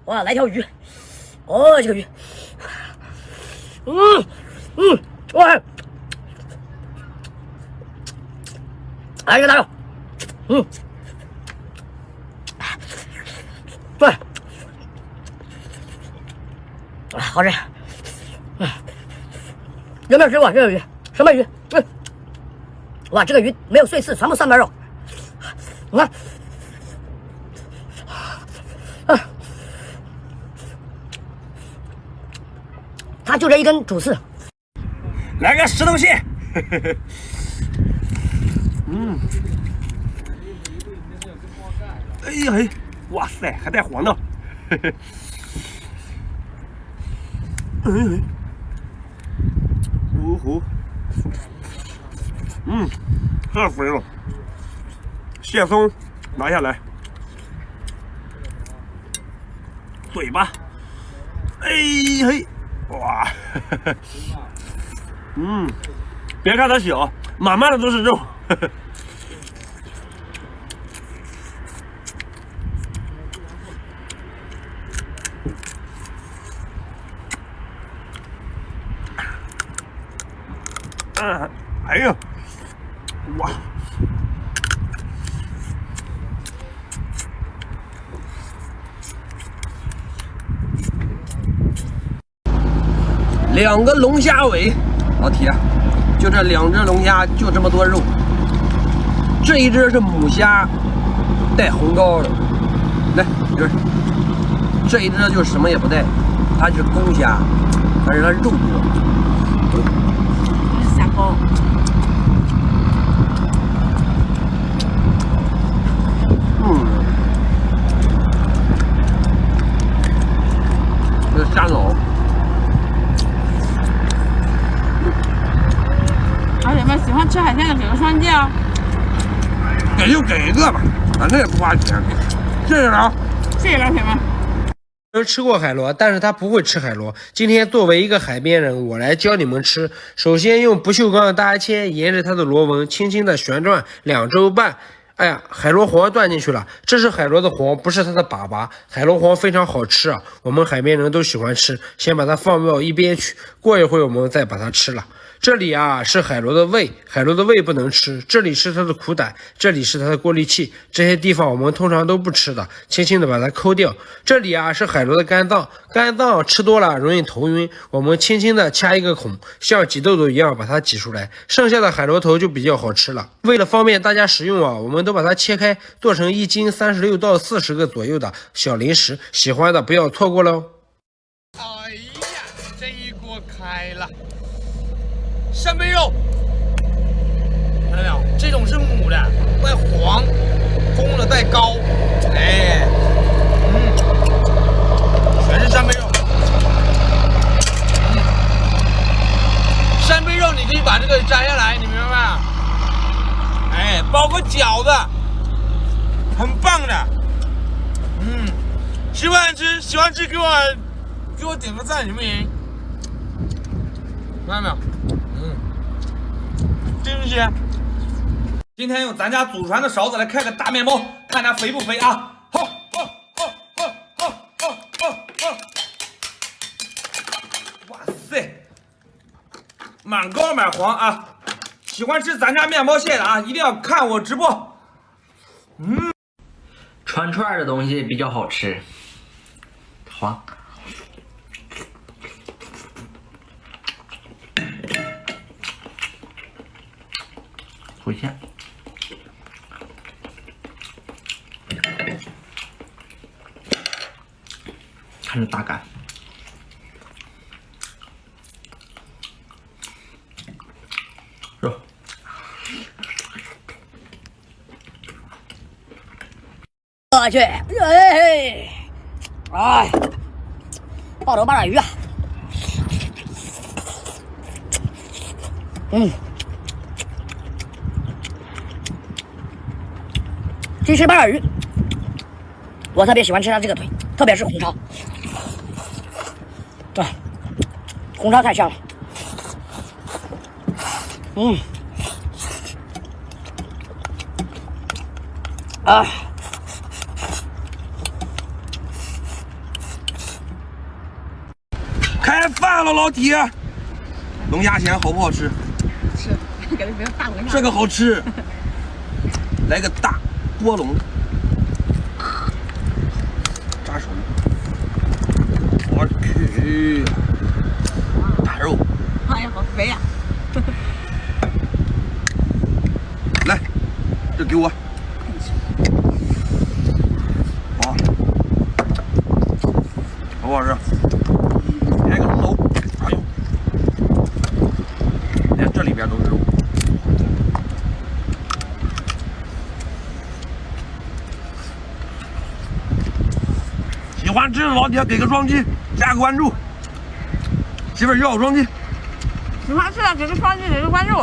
哇，来条鱼，哦，这个鱼，哇，来一个大肉，对，好吃，有没有吃过这个鱼？什么鱼？哇，这个鱼没有碎刺，全部三瓣肉，你看。它就这一根主刺，来个石头蟹，哎呀嘿，哇塞，还带黄的，呜呼，太肥了，蟹松拿下来，嘴巴，哎嘿。哇，别看它小，满满的都是肉。哎呀，哇！2个龙虾尾，老铁，就这2只龙虾，就这么多肉。这一只是母虾，带红膏的，来，这一只就什么也不带，它是公虾，但是它肉多。这是虾膏。这是虾脑。而且们喜欢吃海鲜的给个双击啊！给就给一个吧，反正也不花钱。谢谢啊，谢谢老铁们。吃过海螺，但是他不会吃海螺。今天作为一个海边人，我来教你们吃。首先用不锈钢的大牙签沿着它的螺纹轻轻的旋转2周半。哎呀，海螺黄断进去了，这是海螺的黄，不是它的粑粑。海螺黄非常好吃啊，我们海边人都喜欢吃。先把它放到一边去，过一会儿我们再把它吃了。这里啊是海螺的胃，海螺的胃不能吃，这里是它的苦胆，这里是它的过滤器，这些地方我们通常都不吃的，轻轻的把它抠掉。这里啊是海螺的肝脏，肝脏吃多了容易头晕，我们轻轻的掐一个孔，像挤豆豆一样把它挤出来，剩下的海螺头就比较好吃了。为了方便大家食用啊，我们都把它切开，做成1斤36到40个左右的小零食，喜欢的不要错过喽。哎呀，这一锅开了。扇贝肉，看到没有？这种是母的，外黄，公的带膏，哎，全是扇贝肉。扇贝肉你可以把这个摘下来，你明白吗？哎，包个饺子，很棒的。喜欢吃给我点个赞行不行？看到没有？真鲜！今天用咱家祖传的勺子来开个大面包，看它肥不肥啊！哇塞，满高满黄啊！喜欢吃咱家面包蟹的啊，一定要看我直播。串串的东西比较好吃，黄。回线，看着大干，肉，我去，爆头八爪鱼啊，鸡翅八爪鱼，我特别喜欢吃它这个腿，特别是红烧。对，红烧太香了。厌烦了，老铁。龙虾鲜好不好吃？吃，给它别大龙虾。这个好吃。来个大波龙，炸手。我去，大肉。哎呀，好肥呀！来，这给我。好，好不好吃？来个龙头，哎呦，连这里边都是肉。喜欢吃的老铁给个双击，加个关注。媳妇儿要双击。喜欢吃的给个双击，给个关注。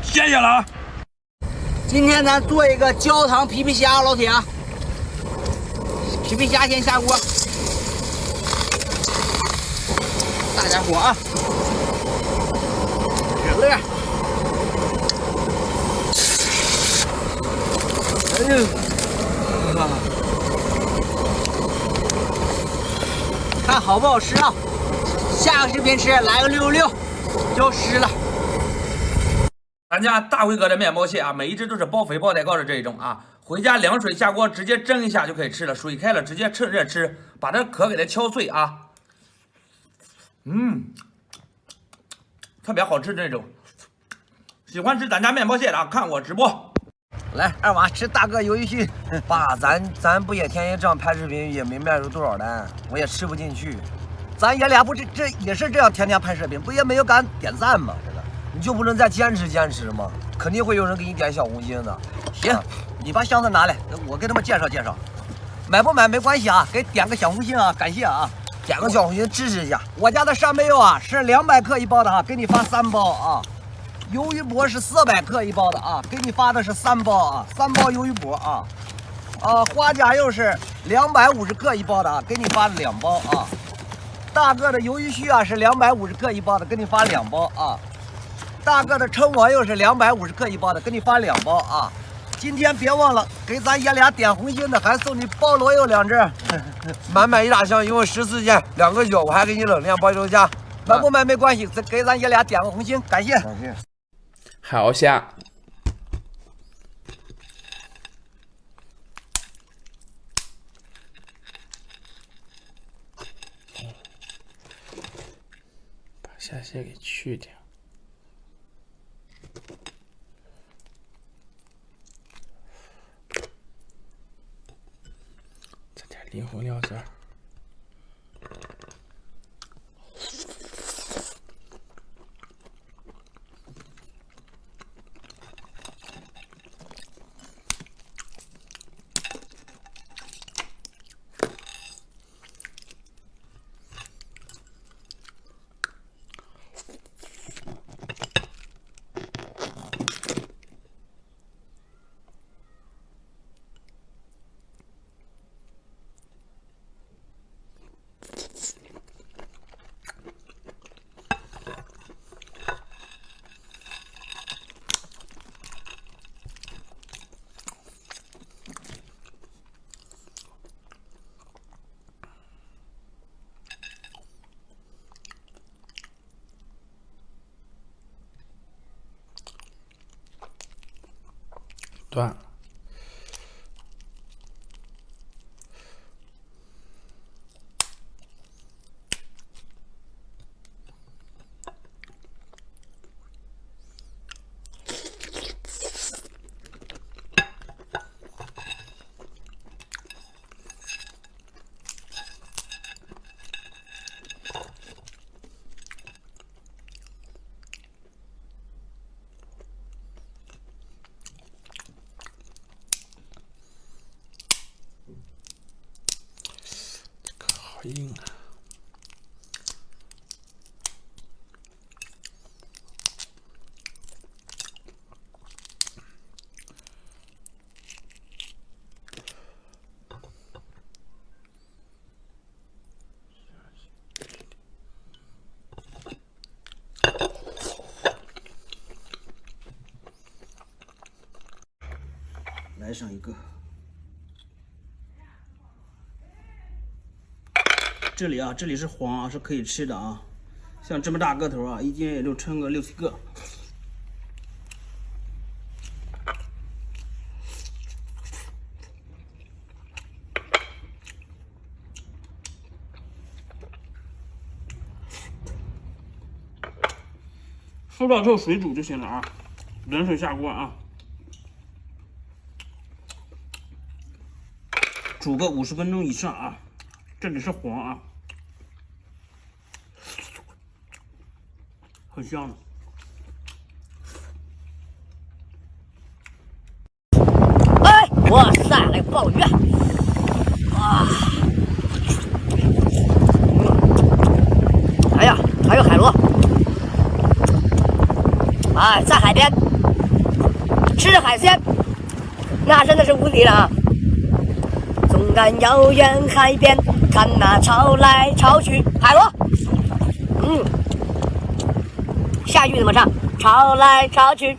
谢谢了啊！今天咱做一个焦糖皮皮虾，老铁，皮皮虾先下锅，大点火啊，热热。哎呦，看好不好吃啊？下个视频吃来个666就是了。咱家大辉哥的面包蟹啊，每一只都是包肥包带膏的这一种啊，回家凉水下锅直接蒸一下就可以吃了，水开了直接趁热吃，把这壳给它敲碎啊，特别好吃这种。喜欢吃咱家面包蟹的啊，看我直播。来，二娃吃大个鱿鱼须。爸，咱不也天天这样拍视频，也没卖出多少单，我也吃不进去。咱爷俩不这也是这样天天拍视频，不也没有敢点赞吗？这个你就不能再坚持吗？肯定会有人给你点小红心的。行，你把箱子拿来，我给他们介绍介绍。买不买没关系啊，给点个小红心啊，感谢啊，点个小红心支持一下。我家的扇贝肉啊是200克一包的啊，给你发3包啊。鱿鱼脖是400克一包的啊，给你发的是3包啊，3包鱿鱼脖啊。花甲肉是250克一包的啊，给你发了2包啊。大个的鱿鱼须啊是250克一包的，给你发2包啊。大个的称王肉是250克一包的，给你发2包啊。今天别忘了给咱爷俩点红心的，还送你鲍螺肉2只，满满一大箱，一共14件，2个小，我还给你冷链包邮价。买不买没关系，给咱爷俩点个红心，感谢。感谢。好虾。把虾蟹给去掉。再点离红料汁儿。断了。好硬啊！来上一个。这里是黄啊，是可以吃的啊。像这么大个头啊，一斤也就称个6、7个。收到之后水煮就行了啊，冷水下锅啊，煮个50分钟以上啊。这里是黄啊，很香的。哎，哇塞，那个鲍鱼啊！哇，哎呀，还有海螺。哎，在海边吃海鲜，那真的是无敌了啊！纵感遥远海边，看那潮来潮去，海螺，下句怎么唱？潮来潮去，